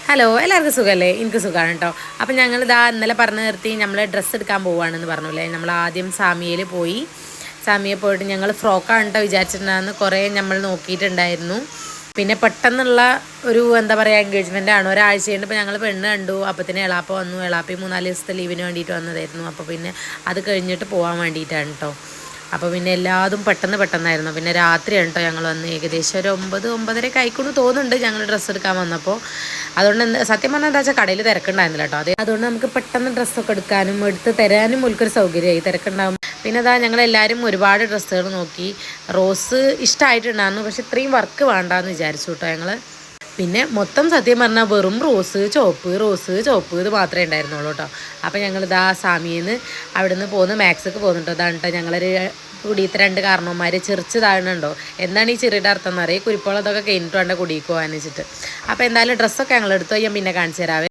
Hello എല്ലാവർക്കും സുഖമല്ലേ? എനിക്ക് സുഖമാണ് കേട്ടോ. അപ്പം ഞങ്ങളിതാ ഇന്നലെ പറഞ്ഞ് നിർത്തി നമ്മൾ ഡ്രസ്സ് എടുക്കാൻ പോവുകയാണെന്ന് പറഞ്ഞില്ലേ. നമ്മൾ ആദ്യം സാമിയയിൽ പോയി. സാമിയയിൽ പോയിട്ട് ഞങ്ങൾ ഫ്രോക്കാണ് കേട്ടോ വിചാരിച്ചിട്ടുണ്ടായിരുന്നു. കുറേ നമ്മൾ നോക്കിയിട്ടുണ്ടായിരുന്നു. പിന്നെ പെട്ടെന്നുള്ള ഒരു എന്താ പറയുക എൻഗേജ്മെൻ്റ് ആണ്. ഒരാഴ്ച കൊണ്ട് ഇപ്പോൾ ഞങ്ങൾ പെണ്ണ് കണ്ടു. അപ്പത്തിന് എളാപ്പ വന്നു. എളാപ്പി 3-4 ദിവസത്തെ ലീവിന് വേണ്ടിയിട്ട് വന്നതായിരുന്നു. അപ്പോൾ പിന്നെ അത് കഴിഞ്ഞിട്ട് പോകാൻ വേണ്ടിയിട്ടാണ് കേട്ടോ. അപ്പോൾ പിന്നെ എല്ലാതും പെട്ടെന്നായിരുന്നു. പിന്നെ രാത്രിയാണ് കേട്ടോ ഞങ്ങൾ വന്ന്. ഏകദേശം ഒരു 9-9:30 ആയിക്കൊണ്ട് തോന്നുന്നുണ്ട് ഞങ്ങൾ ഡ്രസ്സ് എടുക്കാൻ വന്നപ്പോൾ. അതുകൊണ്ട് സത്യം പറഞ്ഞാൽ എന്താ വെച്ചാൽ കടയിൽ തിരക്കുണ്ടായിരുന്നില്ല കേട്ടോ. അതുകൊണ്ട് നമുക്ക് പെട്ടെന്ന് ഡ്രസ്സൊക്കെ എടുക്കാനും എടുത്ത് തരാനും മുൽക്കൊരു സൗകര്യമായി. തിരക്കുണ്ടാകും. പിന്നെ അതാ ഞങ്ങളെല്ലാവരും ഒരുപാട് ഡ്രസ്സുകൾ നോക്കി. റോസ് ഇഷ്ടമായിട്ടുണ്ടായിരുന്നു, പക്ഷെ ഇത്രയും വർക്ക് വേണ്ടാന്ന് വിചാരിച്ചു കേട്ടോ ഞങ്ങൾ. പിന്നെ മൊത്തം സത്യം പറഞ്ഞാൽ വെറും റോസ് ചോപ്പ് ഇത് മാത്രമേ ഉണ്ടായിരുന്നുള്ളൂ കേട്ടോ. അപ്പോൾ ഞങ്ങളിതാ സാമിയിൽ നിന്ന് അവിടെ നിന്ന് പോകുന്നു, മാക്സിക്ക് പോകുന്നുണ്ടോ. അതാണ് കേട്ടോ ഞങ്ങളൊരു കുടിയത്തെ 2 കാരണവന്മാർ ചെറിച്ച് താഴണുണ്ടോ. എന്താണ് ഈ ചെറിയുടെ അർത്ഥം എന്ന് അറിയാം. കുരിപ്പോളതൊക്കെ കഴിഞ്ഞിട്ട് വേണ്ട കുടിക്ക് പോകാൻ വെച്ചിട്ട്. അപ്പോൾ എന്തായാലും ഡ്രസ്സൊക്കെ ഞങ്ങളെടുത്തു. ഞാൻ പിന്നെ കാണിച്ചു തരാവേ.